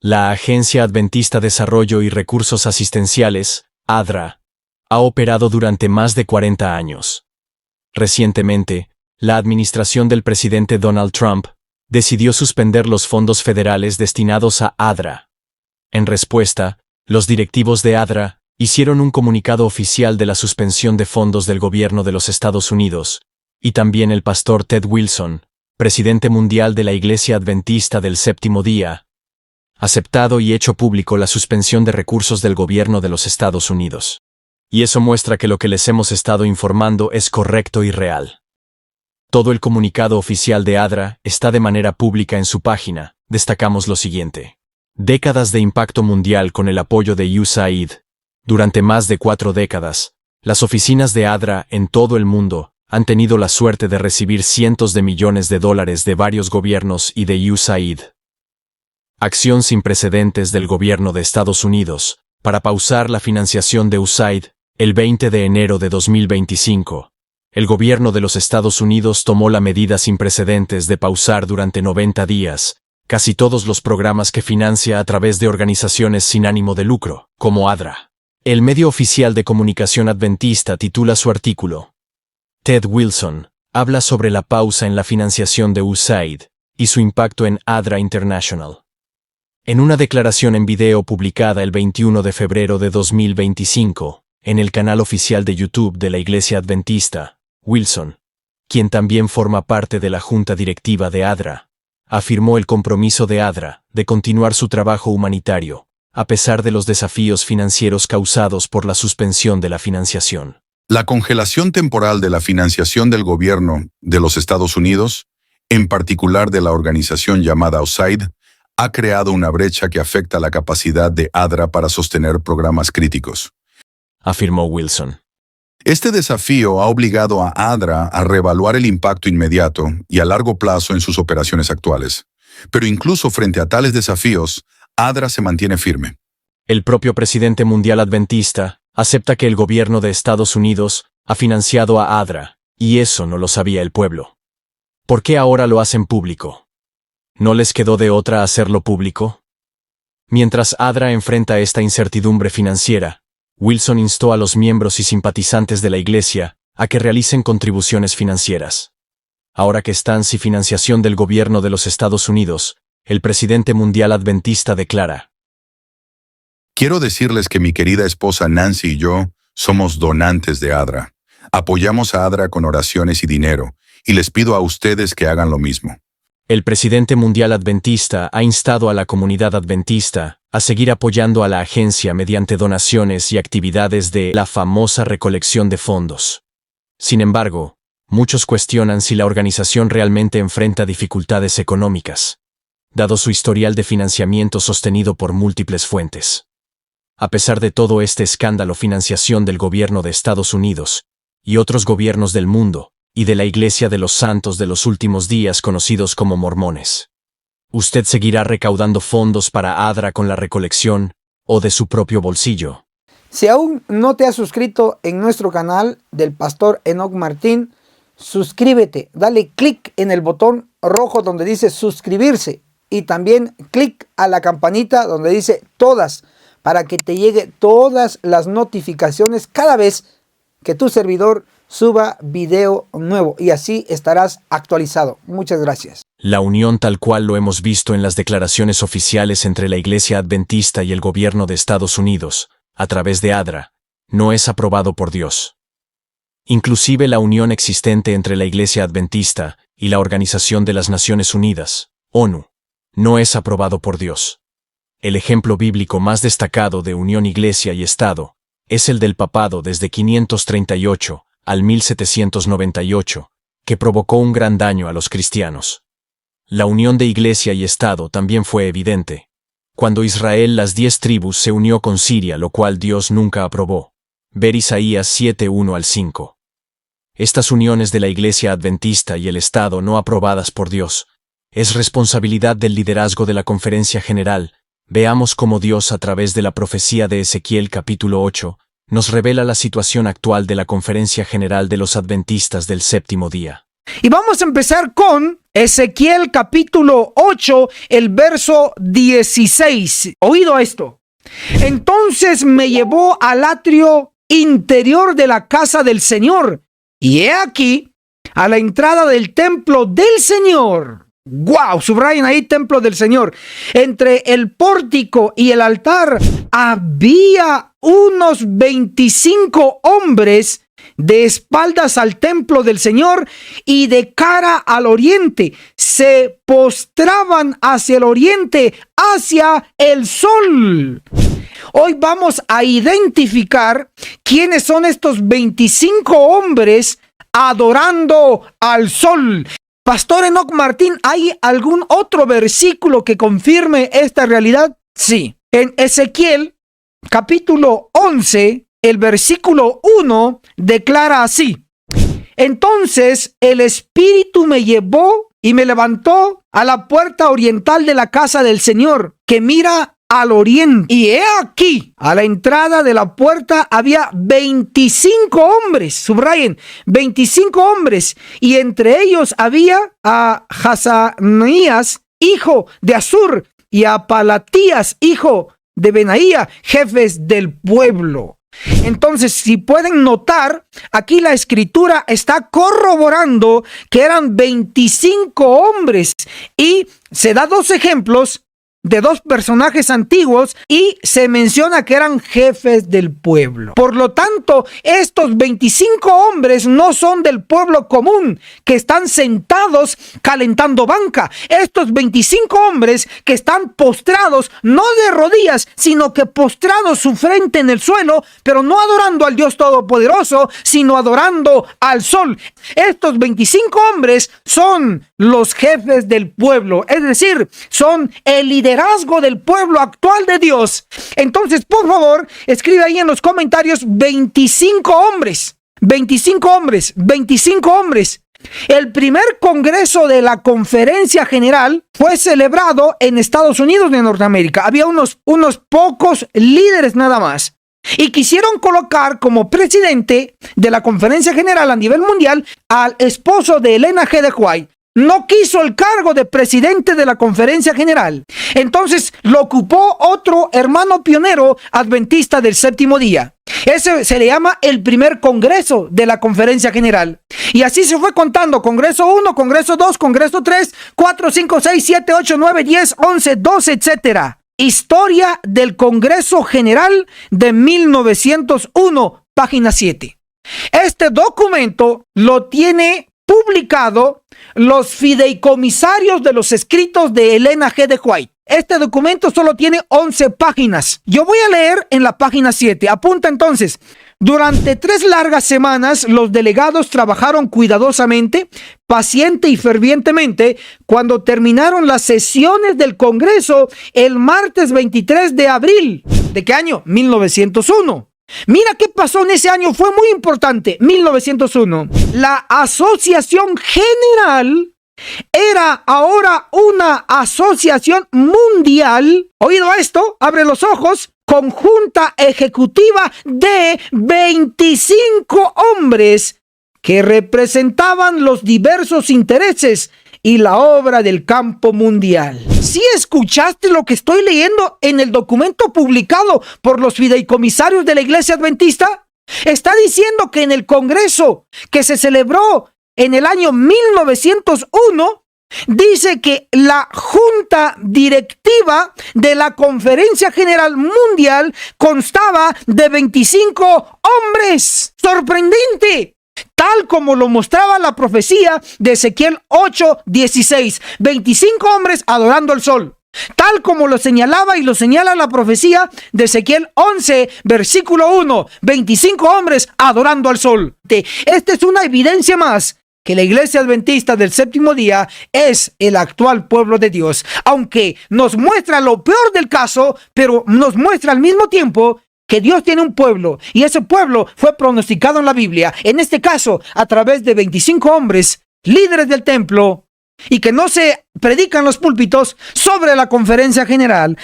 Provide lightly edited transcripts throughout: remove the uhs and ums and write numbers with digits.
La Agencia Adventista de Desarrollo y Recursos Asistenciales, ADRA, ha operado durante más de 40 años. Recientemente, la administración del presidente Donald Trump decidió suspender los fondos federales destinados a ADRA. En respuesta, los directivos de ADRA hicieron un comunicado oficial de la suspensión de fondos del gobierno de los Estados Unidos, y también el pastor Ted Wilson, presidente mundial de la Iglesia Adventista del Séptimo Día, aceptado y hecho público la suspensión de recursos del gobierno de los Estados Unidos. Y eso muestra que lo que les hemos estado informando es correcto y real. Todo el comunicado oficial de ADRA está de manera pública en su página. Destacamos lo siguiente. Décadas de impacto mundial con el apoyo de USAID. Durante más de 4 décadas, las oficinas de ADRA en todo el mundo han tenido la suerte de recibir cientos de millones de dólares de varios gobiernos y de USAID. Acción sin precedentes del gobierno de Estados Unidos para pausar la financiación de USAID. El 20 de enero de 2025, el gobierno de los Estados Unidos tomó la medida sin precedentes de pausar durante 90 días casi todos los programas que financia a través de organizaciones sin ánimo de lucro, como ADRA. El medio oficial de comunicación adventista titula su artículo. Ted Wilson habla sobre la pausa en la financiación de USAID y su impacto en ADRA International. En una declaración en video publicada el 21 de febrero de 2025, en el canal oficial de YouTube de la Iglesia Adventista, Wilson, quien también forma parte de la junta directiva de ADRA, afirmó el compromiso de ADRA de continuar su trabajo humanitario, a pesar de los desafíos financieros causados por la suspensión de la financiación. La congelación temporal de la financiación del gobierno de los Estados Unidos, en particular de la organización llamada USAID, ha creado una brecha que afecta la capacidad de ADRA para sostener programas críticos, afirmó Wilson. Este desafío ha obligado a ADRA a reevaluar el impacto inmediato y a largo plazo en sus operaciones actuales. Pero incluso frente a tales desafíos, ADRA se mantiene firme. El propio presidente mundial adventista acepta que el gobierno de Estados Unidos ha financiado a ADRA, y eso no lo sabía el pueblo. ¿Por qué ahora lo hacen público? ¿No les quedó de otra hacerlo público? Mientras ADRA enfrenta esta incertidumbre financiera, Wilson instó a los miembros y simpatizantes de la Iglesia a que realicen contribuciones financieras. Ahora que están sin financiación del gobierno de los Estados Unidos, el presidente mundial adventista declara: Quiero decirles que mi querida esposa Nancy y yo somos donantes de ADRA. Apoyamos a ADRA con oraciones y dinero, y les pido a ustedes que hagan lo mismo. El presidente mundial adventista ha instado a la comunidad adventista a seguir apoyando a la agencia mediante donaciones y actividades de la famosa recolección de fondos. Sin embargo, muchos cuestionan si la organización realmente enfrenta dificultades económicas, dado su historial de financiamiento sostenido por múltiples fuentes. A pesar de todo este escándalo, financiación del gobierno de Estados Unidos y otros gobiernos del mundo, y de la Iglesia de los Santos de los Últimos Días, conocidos como mormones. ¿Usted seguirá recaudando fondos para ADRA con la recolección o de su propio bolsillo? Si aún no te has suscrito en nuestro canal del pastor Enoch Martín, suscríbete, dale clic en el botón rojo donde dice suscribirse y también clic a la campanita donde dice todas, para que te llegue todas las notificaciones cada vez que tu servidor suba video nuevo, y así estarás actualizado. Muchas gracias. La unión, tal cual lo hemos visto en las declaraciones oficiales entre la Iglesia Adventista y el gobierno de Estados Unidos, a través de ADRA, no es aprobado por Dios. Inclusive la unión existente entre la Iglesia Adventista y la Organización de las Naciones Unidas, ONU, no es aprobado por Dios. El ejemplo bíblico más destacado de unión Iglesia y Estado es el del papado desde 538 al 1798, que provocó un gran daño a los cristianos. La unión de Iglesia y Estado también fue evidente. Cuando Israel, las 10 tribus, se unió con Siria, lo cual Dios nunca aprobó. Ver Isaías 7:1-5. Estas uniones de la Iglesia Adventista y el Estado no aprobadas por Dios es responsabilidad del liderazgo de la Conferencia General. Veamos cómo Dios, a través de la profecía de Ezequiel capítulo 8, nos revela la situación actual de la Conferencia General de los Adventistas del Séptimo Día. Y vamos a empezar con Ezequiel capítulo 8, el verso 16. Oído esto. Entonces me llevó al atrio interior de la casa del Señor, y he aquí, a la entrada del templo del Señor. ¡Wow! Subrayen ahí, templo del Señor. Entre el pórtico y el altar había unos 25 hombres de espaldas al templo del Señor y de cara al oriente. Se postraban hacia el oriente, hacia el sol. Hoy vamos a identificar quiénes son estos 25 hombres adorando al sol. Pastor Enoc Martín, ¿hay algún otro versículo que confirme esta realidad? Sí. En Ezequiel capítulo 11, el versículo 1 declara así: entonces el Espíritu me llevó y me levantó a la puerta oriental de la casa del Señor, que mira al oriente. Y he aquí, a la entrada de la puerta había 25 hombres, subrayen, 25 hombres, y entre ellos había a Hazanías, hijo de Azur, y a Palatías, hijo de Benaía, jefes del pueblo. Entonces, si pueden notar, aquí la escritura está corroborando que eran 25 hombres, y se da dos ejemplos de dos personajes antiguos y se menciona que eran jefes del pueblo. Por lo tanto, estos 25 hombres no son del pueblo común que están sentados calentando banca. Estos 25 hombres que están postrados, no de rodillas, sino que postrados su frente en el suelo, pero no adorando al Dios Todopoderoso, sino adorando al sol. Estos 25 hombres son los jefes del pueblo, es decir, son el liderazgo del pueblo actual de Dios. Entonces, por favor, escribe ahí en los comentarios 25 hombres, 25 hombres, 25 hombres. El primer congreso de la Conferencia General fue celebrado en Estados Unidos de Norteamérica. Había unos pocos líderes nada más. Y quisieron colocar como presidente de la Conferencia General a nivel mundial al esposo de Elena G. de White. No quiso el cargo de presidente de la Conferencia General. Entonces lo ocupó otro hermano pionero adventista del séptimo día. Ese se le llama el primer congreso de la Conferencia General. Y así se fue contando: Congreso 1, Congreso 2, Congreso 3, 4, 5, 6, 7, 8, 9, 10, 11, 12, etc. Historia del Congreso General de 1901, página 7. Este documento lo tiene publicado los fideicomisarios de los escritos de Elena G. de White. Este documento solo tiene 11 páginas. Yo voy a leer en la página 7. Apunta entonces. Durante 3 largas semanas, los delegados trabajaron cuidadosamente, paciente y fervientemente. Cuando terminaron las sesiones del Congreso el martes 23 de abril. ¿De qué año? 1901. Mira qué pasó en ese año, fue muy importante. 1901. La Asociación General era ahora una asociación mundial. ¿Oído esto? Abre los ojos. Conjunta ejecutiva de 25 hombres que representaban los diversos intereses y la obra del campo mundial. ¿Sí escuchaste lo que estoy leyendo en el documento publicado por los fideicomisarios de la Iglesia Adventista? Está diciendo que en el Congreso que se celebró en el año 1901, dice que la junta directiva de la Conferencia General Mundial constaba de 25 hombres. ¡Sorprendente! Tal como lo mostraba la profecía de Ezequiel 8:16. 25 hombres adorando al sol. Tal como lo señalaba y lo señala la profecía de Ezequiel 11, versículo 1. 25 hombres adorando al sol. Esta es una evidencia más que la Iglesia Adventista del séptimo día es el actual pueblo de Dios. Aunque nos muestra lo peor del caso, pero nos muestra al mismo tiempo que Dios tiene un pueblo, y ese pueblo fue pronosticado en la Biblia, en este caso a través de 25 hombres, líderes del templo, y que no se predican en los púlpitos sobre la Conferencia General.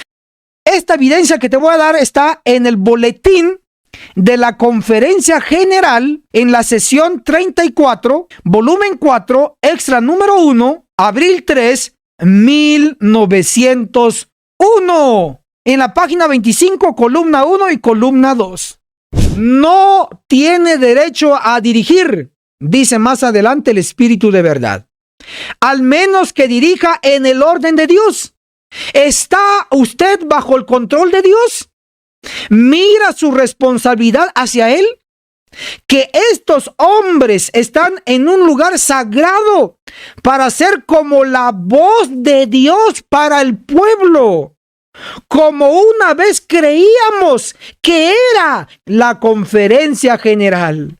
Esta evidencia que te voy a dar está en el boletín de la Conferencia General en la sesión 34, volumen 4, extra número 1, abril 3, 1901. En la página 25, columna 1 y columna 2. No tiene derecho a dirigir, dice más adelante el Espíritu de verdad, al menos que dirija en el orden de Dios. ¿Está usted bajo el control de Dios? ¿Mira su responsabilidad hacia Él? Que estos hombres están en un lugar sagrado para ser como la voz de Dios para el pueblo, como una vez creíamos que era la Conferencia General.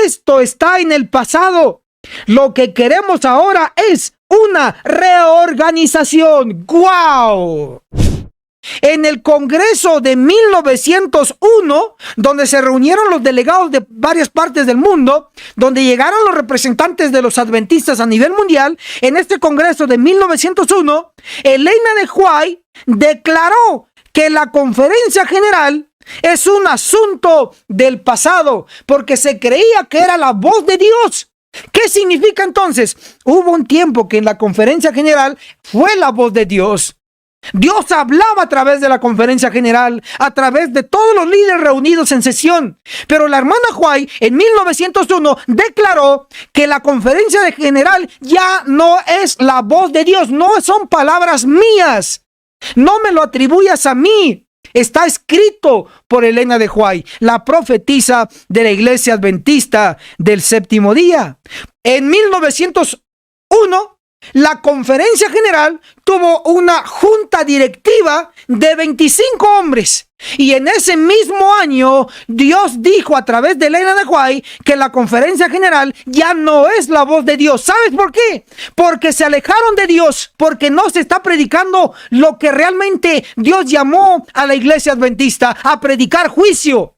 Esto está en el pasado. Lo que queremos ahora es una reorganización. ¡Guau! En el Congreso de 1901, donde se reunieron los delegados de varias partes del mundo, donde llegaron los representantes de los adventistas a nivel mundial, en este Congreso de 1901, Elena de White declaró que la Conferencia General es un asunto del pasado, porque se creía que era la voz de Dios. ¿Qué significa entonces? Hubo un tiempo que en la Conferencia General fue la voz de Dios. Dios hablaba a través de la Conferencia General, a través de todos los líderes reunidos en sesión. Pero la hermana White en 1901 declaró que la Conferencia General ya no es la voz de Dios, no son palabras mías. No me lo atribuyas a mí. Está escrito por Elena de White, la profetisa de la Iglesia Adventista del Séptimo Día. En 1901, la Conferencia General tuvo una junta directiva de 25 hombres. Y en ese mismo año, Dios dijo a través de Elena de White que la Conferencia General ya no es la voz de Dios. ¿Sabes por qué? Porque se alejaron de Dios, porque no se está predicando lo que realmente Dios llamó a la Iglesia Adventista, a predicar juicio.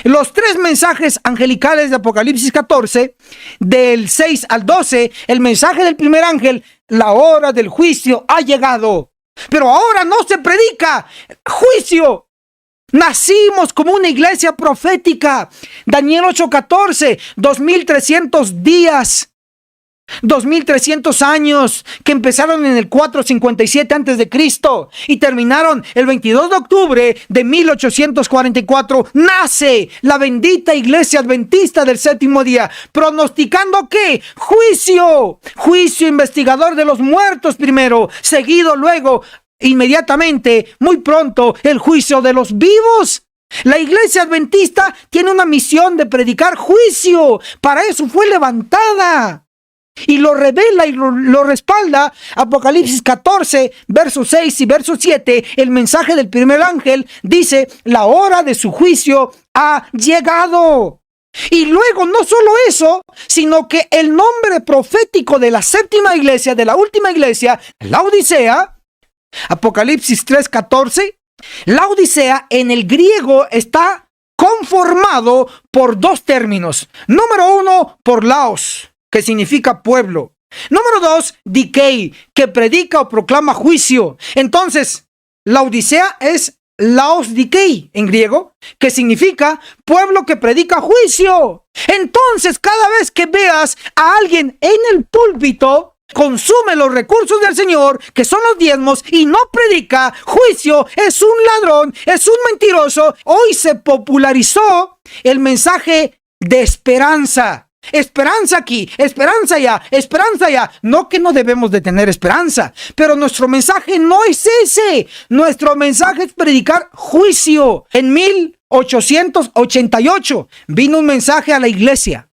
Los 3 mensajes angelicales de Apocalipsis 14, del 6 al 12, el mensaje del primer ángel: la hora del juicio ha llegado. Pero ahora no se predica juicio. Nacimos como una iglesia profética. Daniel 8:14, 2300 días. 2300 años que empezaron en el 457 antes de Cristo y terminaron el 22 de octubre de 1844. Nace la bendita Iglesia Adventista del Séptimo Día, pronosticando que juicio investigador de los muertos primero, seguido luego inmediatamente, muy pronto, el juicio de los vivos. La Iglesia Adventista tiene una misión de predicar juicio. Para eso fue levantada. Y lo revela y lo respalda Apocalipsis 14, versos 6 y verso 7. El mensaje del primer ángel dice: la hora de su juicio ha llegado. Y luego no solo eso, sino que el nombre profético de la séptima iglesia, de la última iglesia, la Odisea, Apocalipsis 3:14, la Odisea en el griego está conformado por 2 términos. Número 1, por laos, que significa pueblo. Número 2, Dikei, que predica o proclama juicio. Entonces, la Odisea es Laos Dikei en griego, que significa pueblo que predica juicio. Entonces, cada vez que veas a alguien en el púlpito, consume los recursos del Señor, que son los diezmos, y no predica juicio, es un ladrón, es un mentiroso. Hoy se popularizó el mensaje de esperanza. Esperanza aquí, esperanza allá, esperanza allá. No que no debemos de tener esperanza, pero nuestro mensaje no es ese. Nuestro mensaje es predicar juicio. En 1888 vino un mensaje a la iglesia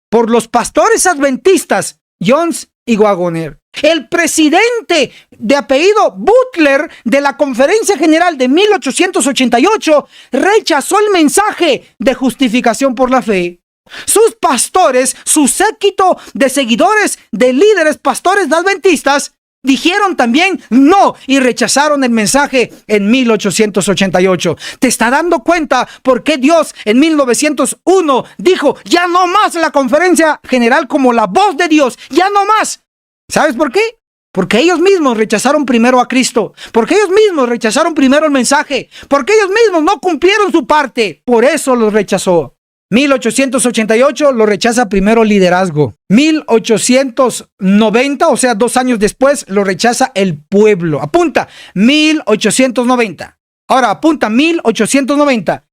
por los pastores adventistas Jones y Waggoner. El presidente de apellido Butler de la Conferencia General de 1888 rechazó el mensaje de justificación por la fe. Sus pastores, su séquito de seguidores, de líderes pastores de adventistas, dijeron también no y rechazaron el mensaje en 1888. ¿Te está dando cuenta por qué Dios en 1901 dijo ya no más la Conferencia General como la voz de Dios? Ya no más. ¿Sabes por qué? Porque ellos mismos rechazaron primero a Cristo, porque ellos mismos rechazaron primero el mensaje, porque ellos mismos no cumplieron su parte. Por eso los rechazó. 1888 lo rechaza primero el liderazgo. 1890, o sea, 2 años después, lo rechaza el pueblo. Apunta, 1890. Ahora apunta, 1890.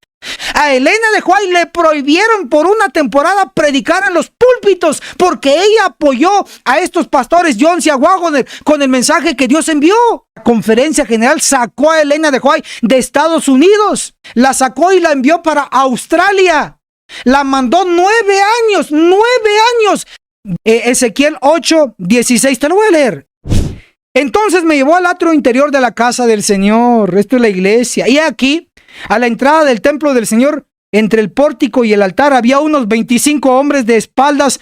A Elena de White le prohibieron por una temporada predicar en los púlpitos porque ella apoyó a estos pastores Jones y a Waggoner con el mensaje que Dios envió. La Conferencia General sacó a Elena de White de Estados Unidos. La sacó y la envió para Australia. La mandó 9 años, 9 años. Ezequiel 8:16, te lo voy a leer. Entonces me llevó al atrio interior de la casa del Señor. Esto es la iglesia. Y aquí, a la entrada del templo del Señor, entre el pórtico y el altar, había unos 25 hombres de espaldas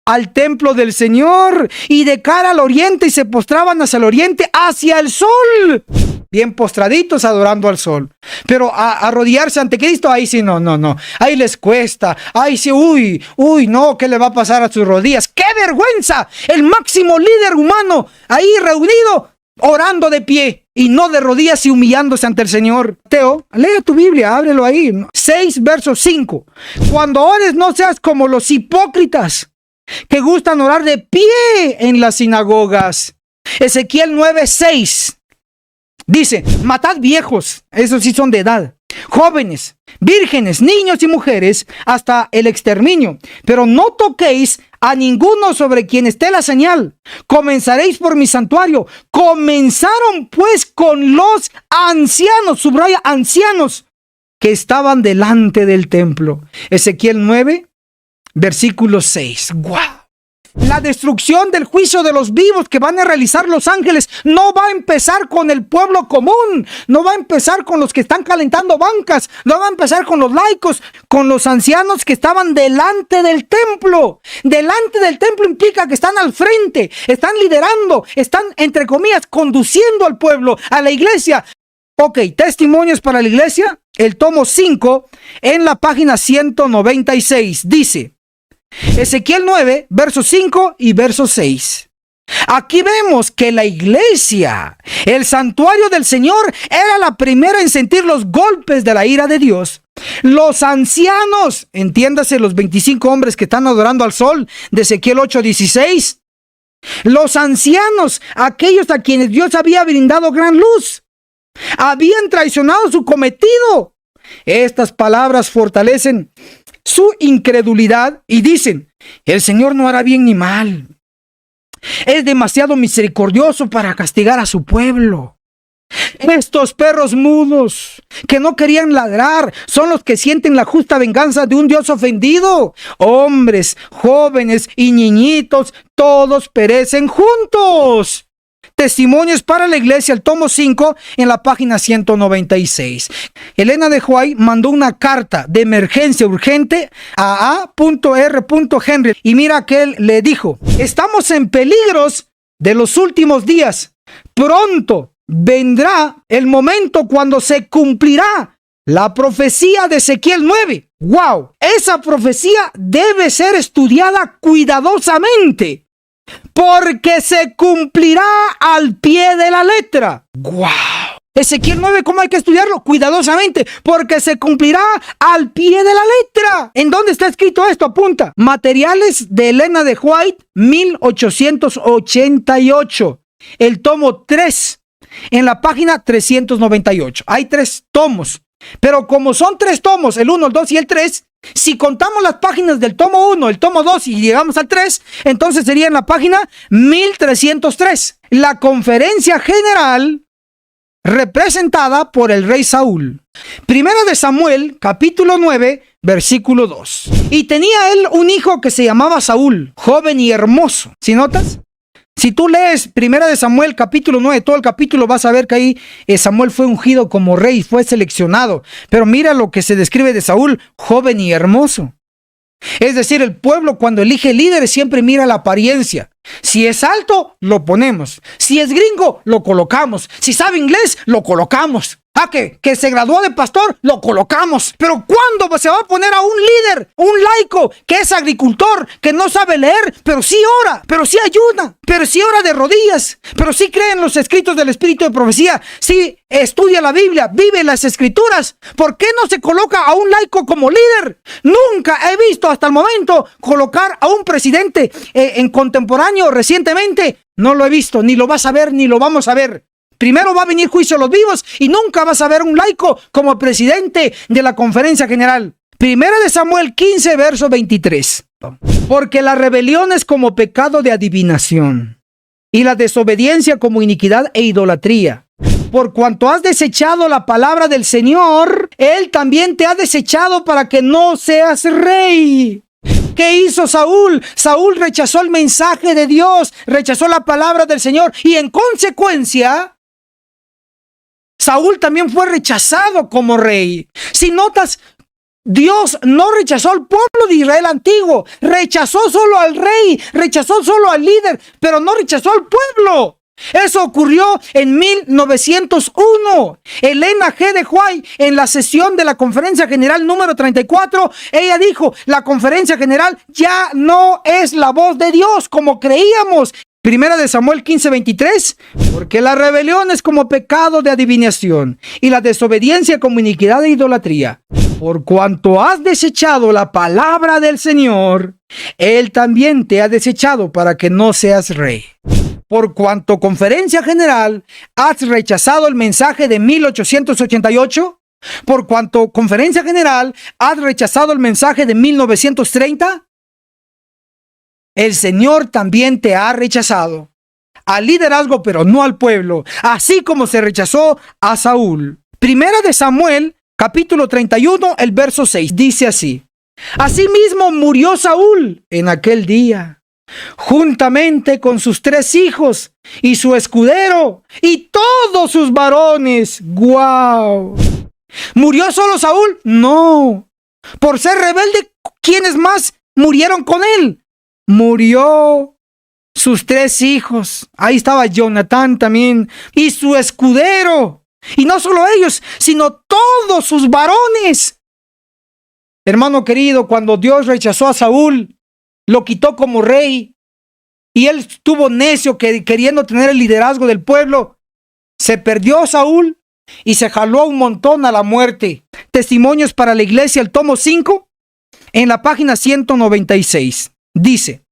al templo del Señor y de cara al oriente, y se postraban hacia el oriente, hacia el sol. Bien postraditos adorando al sol. Pero arrodillarse ante Cristo, ahí sí, no. Ahí les cuesta. Ahí sí, uy, no, ¿qué le va a pasar a sus rodillas? ¡Qué vergüenza! El máximo líder humano ahí reunido, orando de pie y no de rodillas y humillándose ante el Señor. Teo, lee tu Biblia, ábrelo ahí. 6, verso 5. Cuando ores, no seas como los hipócritas que gustan orar de pie en las sinagogas. Ezequiel 9:6 dice: matad viejos, esos sí son de edad, jóvenes, vírgenes, niños y mujeres, hasta el exterminio, pero no toquéis a ninguno sobre quien esté la señal. Comenzaréis por mi santuario. Comenzaron pues con los ancianos, subraya ancianos, que estaban delante del templo. Ezequiel 9, versículo 6. ¡Guau! La destrucción del juicio de los vivos que van a realizar los ángeles no va a empezar con el pueblo común, no va a empezar con los que están calentando bancas, no va a empezar con los laicos, con los ancianos que estaban delante del templo. Delante del templo implica que están al frente, están liderando, están, entre comillas, conduciendo al pueblo, a la iglesia. Ok, testimonios para la iglesia. El tomo 5, en la página 196, dice: Ezequiel 9, versos 5 y verso 6. Aquí vemos que la iglesia, el santuario del Señor, era la primera en sentir los golpes de la ira de Dios. Los ancianos, entiéndase los 25 hombres que están adorando al sol de Ezequiel 8:16. Los ancianos, aquellos a quienes Dios había brindado gran luz, habían traicionado su cometido. Estas palabras fortalecen su incredulidad y dicen: el Señor no hará bien ni mal. Es demasiado misericordioso para castigar a su pueblo. Estos perros mudos que no querían ladrar son los que sienten la justa venganza de un Dios ofendido. Hombres, jóvenes y niñitos, todos perecen juntos. Testimonios para la iglesia, el tomo 5, en la página 196. Elena de White mandó una carta de emergencia urgente a A.R. Henry. Y mira que él le dijo: estamos en peligros de los últimos días. Pronto vendrá el momento cuando se cumplirá la profecía de Ezequiel 9. ¡Wow! Esa profecía debe ser estudiada cuidadosamente, porque se cumplirá al pie de la letra. ¡Wow! Ezequiel 9, ¿cómo hay que estudiarlo? Cuidadosamente, porque se cumplirá al pie de la letra. ¿En dónde está escrito esto? Apunta. Materiales de Elena de White, 1888. El tomo 3, en la página 398. Hay 3 tomos. Pero como son 3 tomos, el 1, el 2 y el 3, si contamos las páginas del tomo 1, el tomo 2 y llegamos al 3, entonces sería en la página 1303. La conferencia general representada por el rey Saúl. Primera de Samuel, capítulo 9, versículo 2. Y tenía él un hijo que se llamaba Saúl, joven y hermoso. ¿Sí notas? Si tú lees Primera de Samuel, capítulo 9, todo el capítulo, vas a ver que ahí Samuel fue ungido como rey, fue seleccionado. Pero mira lo que se describe de Saúl: joven y hermoso. Es decir, el pueblo cuando elige líderes siempre mira la apariencia. Si es alto, lo ponemos. Si es gringo, lo colocamos. Si sabe inglés, lo colocamos. Que se graduó de pastor, lo colocamos. Pero ¿cuándo se va a poner a un líder, un laico, que es agricultor, que no sabe leer, pero sí ora, pero sí ayuda, pero sí ora de rodillas, pero sí cree en los escritos del Espíritu de profecía, sí estudia la Biblia, vive las Escrituras? ¿Por qué no se coloca a un laico como líder? Nunca he visto hasta el momento colocar a un presidente en contemporáneo recientemente. No lo he visto, ni lo vas a ver, ni lo vamos a ver. Primero va a venir juicio a los vivos y nunca vas a ver un laico como presidente de la conferencia general. Primera de Samuel 15, verso 23. Porque la rebelión es como pecado de adivinación y la desobediencia como iniquidad e idolatría. Por cuanto has desechado la palabra del Señor, Él también te ha desechado para que no seas rey. ¿Qué hizo Saúl? Saúl rechazó el mensaje de Dios, rechazó la palabra del Señor y en consecuencia Saúl también fue rechazado como rey. Si notas, Dios no rechazó al pueblo de Israel antiguo, rechazó solo al rey, rechazó solo al líder, pero no rechazó al pueblo. Eso ocurrió en 1901. Elena G. de White, en la sesión de la Conferencia General número 34, ella dijo, la Conferencia General ya no es la voz de Dios como creíamos. Primera de Samuel 15, 23, porque la rebelión es como pecado de adivinación y la desobediencia como iniquidad e idolatría. Por cuanto has desechado la palabra del Señor, Él también te ha desechado para que no seas rey. Por cuanto Conferencia General has rechazado el mensaje de 1888, por cuanto Conferencia General has rechazado el mensaje de 1930, el Señor también te ha rechazado al liderazgo, pero no al pueblo, así como se rechazó a Saúl. Primera de Samuel, capítulo 31, el verso 6, dice así: Asimismo murió Saúl en aquel día, juntamente con sus 3 hijos y su escudero y todos sus varones. ¡Guau! ¿Murió solo Saúl? No. Por ser rebelde, ¿quiénes más murieron con él? Murió sus 3 hijos. Ahí estaba Jonatán también. Y su escudero. Y no solo ellos, sino todos sus varones. Hermano querido, cuando Dios rechazó a Saúl, lo quitó como rey, y él estuvo necio queriendo tener el liderazgo del pueblo, se perdió Saúl y se jaló un montón a la muerte. Testimonios para la Iglesia, el tomo 5, en la página 196. Dice,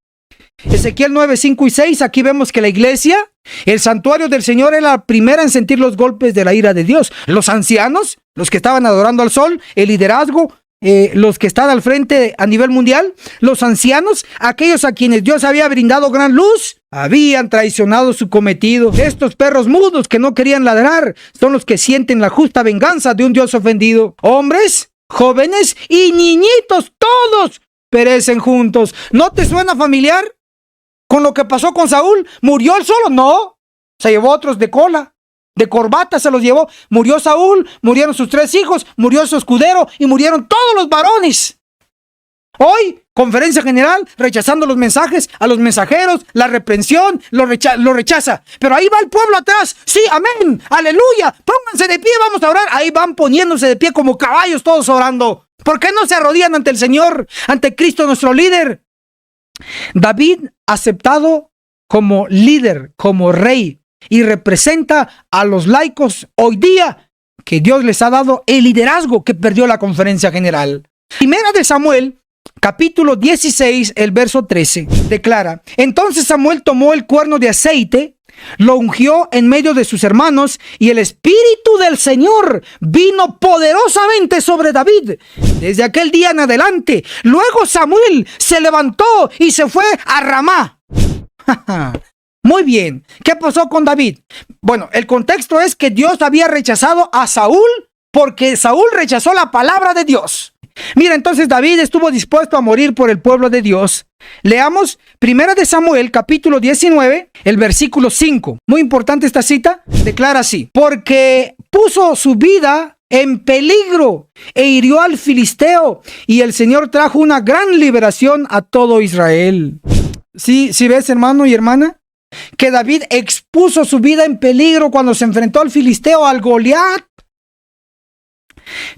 Ezequiel 9, 5 y 6, aquí vemos que la iglesia, el santuario del Señor, era la primera en sentir los golpes de la ira de Dios. Los ancianos, los que estaban adorando al sol, el liderazgo, los que están al frente a nivel mundial, los ancianos, aquellos a quienes Dios había brindado gran luz, habían traicionado su cometido. Estos perros mudos que no querían ladrar son los que sienten la justa venganza de un Dios ofendido. Hombres, jóvenes y niñitos, todos perecen juntos. ¿No te suena familiar con lo que pasó con Saúl? ¿Murió él solo? No. Se llevó a otros de cola, de corbata se los llevó. Murió Saúl, murieron sus 3 hijos, murió su escudero y murieron todos los varones. Hoy, Conferencia General, rechazando los mensajes, a los mensajeros, la reprensión, lo rechaza. Pero ahí va el pueblo atrás. Sí, amén, aleluya, pónganse de pie, vamos a orar. Ahí van poniéndose de pie como caballos todos orando. ¿Por qué no se arrodillan ante el Señor, ante Cristo nuestro líder? David, aceptado como líder, como rey, y representa a los laicos hoy día, que Dios les ha dado el liderazgo que perdió la Conferencia General. Primera de Samuel, capítulo 16, el verso 13, declara: Entonces Samuel tomó el cuerno de aceite, lo ungió en medio de sus hermanos, y el Espíritu del Señor vino poderosamente sobre David desde aquel día en adelante. Luego Samuel se levantó y se fue a Ramá. Muy bien, ¿qué pasó con David? Bueno, el contexto es que Dios había rechazado a Saúl porque Saúl rechazó la palabra de Dios. Mira, entonces David estuvo dispuesto a morir por el pueblo de Dios. Leamos Primera de Samuel, capítulo 19, el versículo 5. Muy importante esta cita, declara así: porque puso su vida en peligro e hirió al filisteo, y el Señor trajo una gran liberación a todo Israel. ¿Sí ves, hermano y hermana? Que David expuso su vida en peligro cuando se enfrentó al filisteo, al Goliat.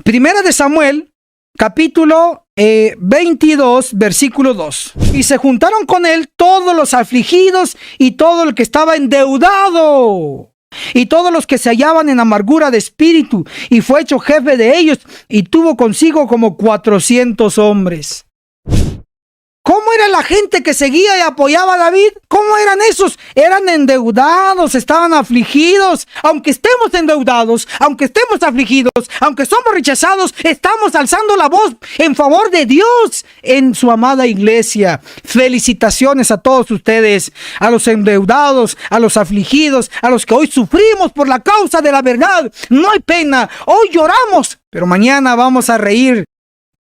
Primera de Samuel, capítulo 22, versículo 2. Y se juntaron con él todos los afligidos y todo el que estaba endeudado, y todos los que se hallaban en amargura de espíritu, y fue hecho jefe de ellos, y tuvo consigo como 400 hombres. ¿Cómo era la gente que seguía y apoyaba a David? ¿Cómo eran esos? Eran endeudados, estaban afligidos. Aunque estemos endeudados, aunque estemos afligidos, aunque somos rechazados, estamos alzando la voz en favor de Dios en su amada iglesia. Felicitaciones a todos ustedes, a los endeudados, a los afligidos, a los que hoy sufrimos por la causa de la verdad. No hay pena, hoy lloramos, pero mañana vamos a reír.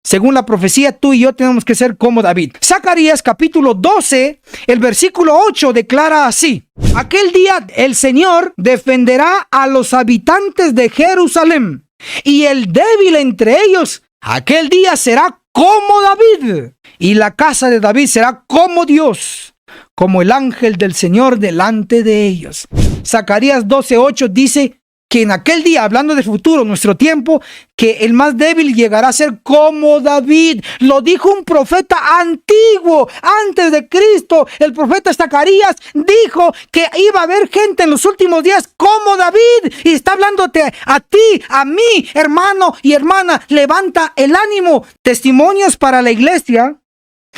Según la profecía, tú y yo tenemos que ser como David. Zacarías capítulo 12, el versículo 8 declara así: aquel día el Señor defenderá a los habitantes de Jerusalén, y el débil entre ellos, aquel día será como David, y la casa de David será como Dios, como el ángel del Señor delante de ellos. Zacarías 12:8 dice que en aquel día, hablando de futuro, nuestro tiempo, que el más débil llegará a ser como David. Lo dijo un profeta antiguo, antes de Cristo. El profeta Zacarías dijo que iba a haber gente en los últimos días como David. Y está hablándote a ti, a mí, hermano y hermana. Levanta el ánimo. Testimonios para la iglesia.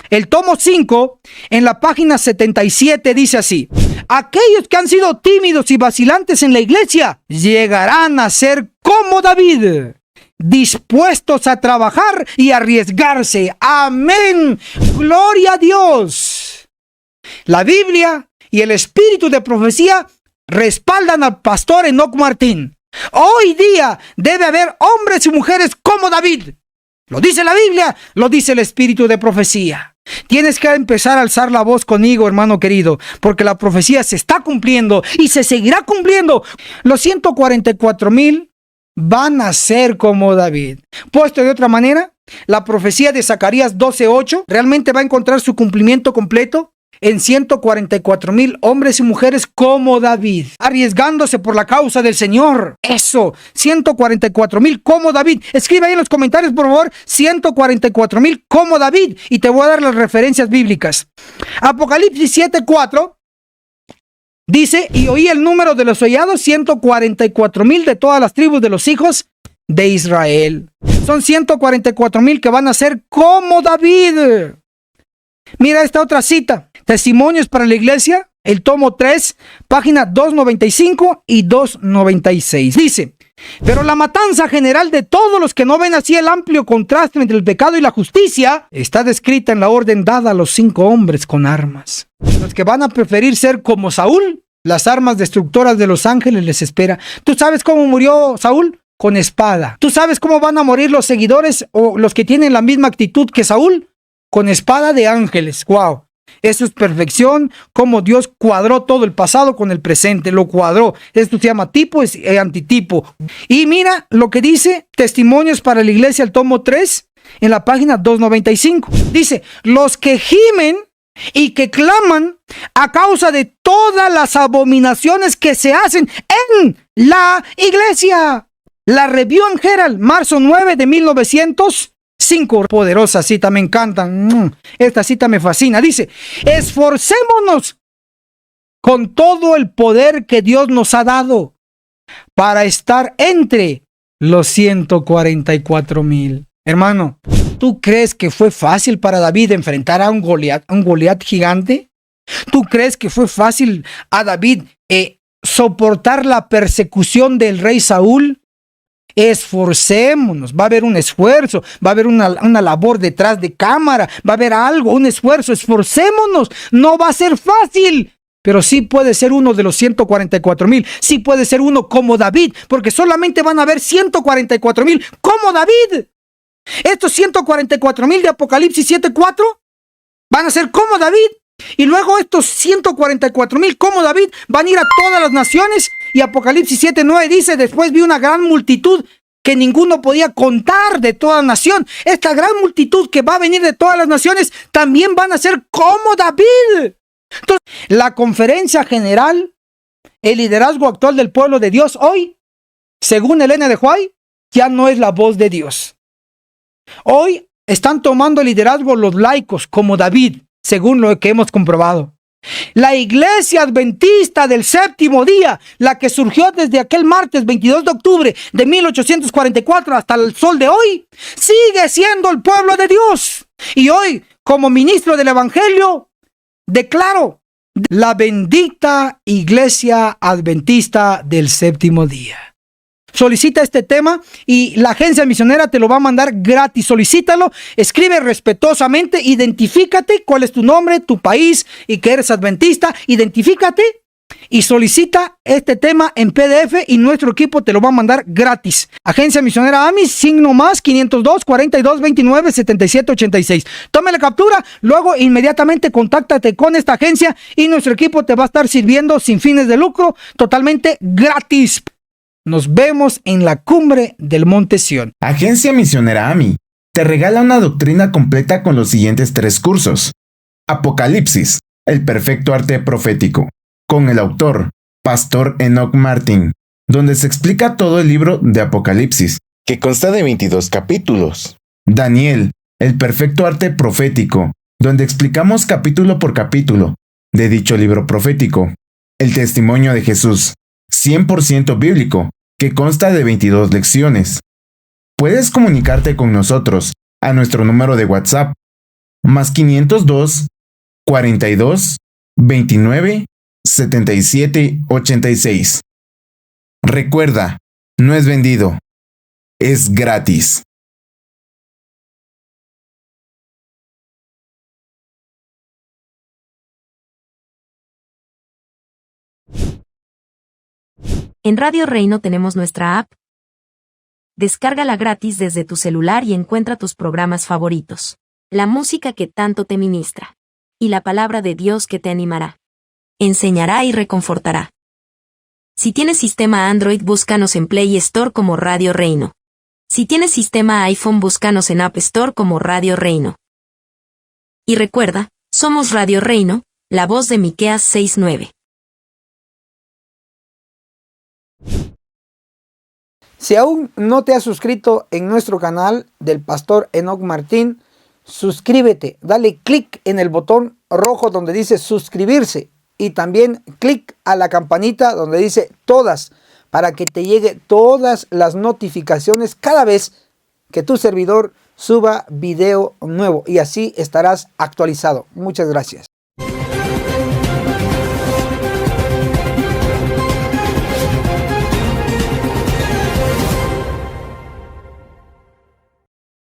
El tomo 5, en la página 77, dice así: aquellos que han sido tímidos y vacilantes en la iglesia llegarán a ser como David, dispuestos a trabajar y arriesgarse. Amén. Gloria a Dios. La Biblia y el espíritu de profecía respaldan al pastor Enoc Martín. Hoy día debe haber hombres y mujeres como David. Lo dice la Biblia, lo dice el espíritu de profecía. Tienes que empezar a alzar la voz conmigo, hermano querido, porque la profecía se está cumpliendo y se seguirá cumpliendo. Los 144,000 van a ser como David. Puesto de otra manera, la profecía de Zacarías 12:8 realmente va a encontrar su cumplimiento completo en 144,000 hombres y mujeres como David, arriesgándose por la causa del Señor. Eso, 144,000 como David. Escribe ahí en los comentarios, por favor, 144,000 como David, y te voy a dar las referencias bíblicas. Apocalipsis 7:4 dice: y oí el número de los hollados, 144,000 de todas las tribus de los hijos de Israel. Son 144,000 que van a ser como David. Mira esta otra cita. Testimonios para la iglesia, el tomo 3, página 295 y 296. Dice: pero la matanza general de todos los que no ven así el amplio contraste entre el pecado y la justicia está descrita en la orden dada a los 5 hombres con armas. Los que van a preferir ser como Saúl, las armas destructoras de los ángeles les espera. ¿Tú sabes cómo murió Saúl? Con espada. ¿Tú sabes cómo van a morir los seguidores o los que tienen la misma actitud que Saúl? Con espada de ángeles. ¡Wow! Eso es perfección, como Dios cuadró todo el pasado con el presente, lo cuadró. Esto se llama tipo y antitipo. Y mira lo que dice Testimonios para la Iglesia, el tomo 3, en la página 295. Dice: los que gimen y que claman a causa de todas las abominaciones que se hacen en la iglesia. La Review and Herald, marzo 9 de 1905. Poderosa cita, me encantan. Esta cita me fascina. Dice: esforcémonos con todo el poder que Dios nos ha dado para estar entre los 144,000. Hermano, ¿tú crees que fue fácil para David enfrentar a un Goliat gigante? ¿Tú crees que fue fácil a David soportar la persecución del rey Saúl? Esforcémonos, va a haber un esfuerzo, va a haber una labor detrás de cámara, va a haber algo, un esfuerzo, esforcémonos. No va a ser fácil, pero sí puede ser uno de los 144,000, sí puede ser uno como David, porque solamente van a haber 144,000 como David. Estos 144,000 de Apocalipsis 7:4 van a ser como David. Y luego estos 144,000 como David van a ir a todas las naciones. Y Apocalipsis 7:9 dice: después vi una gran multitud que ninguno podía contar de toda nación. Esta gran multitud que va a venir de todas las naciones también van a ser como David. Entonces, la conferencia general, el liderazgo actual del pueblo de Dios hoy, según Elena de White, ya no es la voz de Dios. Hoy están tomando liderazgo los laicos como David, según lo que hemos comprobado. La iglesia adventista del séptimo día, la que surgió desde aquel martes 22 de octubre de 1844 hasta el sol de hoy, sigue siendo el pueblo de Dios. Y hoy, como ministro del Evangelio, declaro la bendita iglesia adventista del séptimo día. Solicita este tema y la agencia misionera te lo va a mandar gratis. Solicítalo, escribe respetuosamente, identifícate cuál es tu nombre, tu país y que eres adventista. Identifícate y solicita este tema en PDF y nuestro equipo te lo va a mandar gratis. Agencia misionera AMIS, signo más 502 42 29 77 86. Tome la captura, luego inmediatamente contáctate con esta agencia y nuestro equipo te va a estar sirviendo sin fines de lucro, totalmente gratis. Nos vemos en la cumbre del Monte Sión. Agencia Misionera AMI te regala una doctrina completa con los siguientes 3 cursos. Apocalipsis, el perfecto arte profético, con el autor, Pastor Enoch Martin, donde se explica todo el libro de Apocalipsis, que consta de 22 capítulos. Daniel, el perfecto arte profético, donde explicamos capítulo por capítulo de dicho libro profético. El testimonio de Jesús, 100% bíblico, que consta de 22 lecciones. Puedes comunicarte con nosotros a nuestro número de WhatsApp, más 502 42 29 77 86. Recuerda, no es vendido, es gratis. En Radio Reino tenemos nuestra app. Descárgala gratis desde tu celular y encuentra tus programas favoritos, la música que tanto te ministra, y la palabra de Dios que te animará, enseñará y reconfortará. Si tienes sistema Android, búscanos en Play Store como Radio Reino. Si tienes sistema iPhone, búscanos en App Store como Radio Reino. Y recuerda, somos Radio Reino, la voz de Miqueas 6:9. Si aún no te has suscrito en nuestro canal del Pastor Enoch Martín, suscríbete, dale clic en el botón rojo donde dice suscribirse y también clic a la campanita donde dice todas para que te llegue todas las notificaciones cada vez que tu servidor suba video nuevo y así estarás actualizado. Muchas gracias.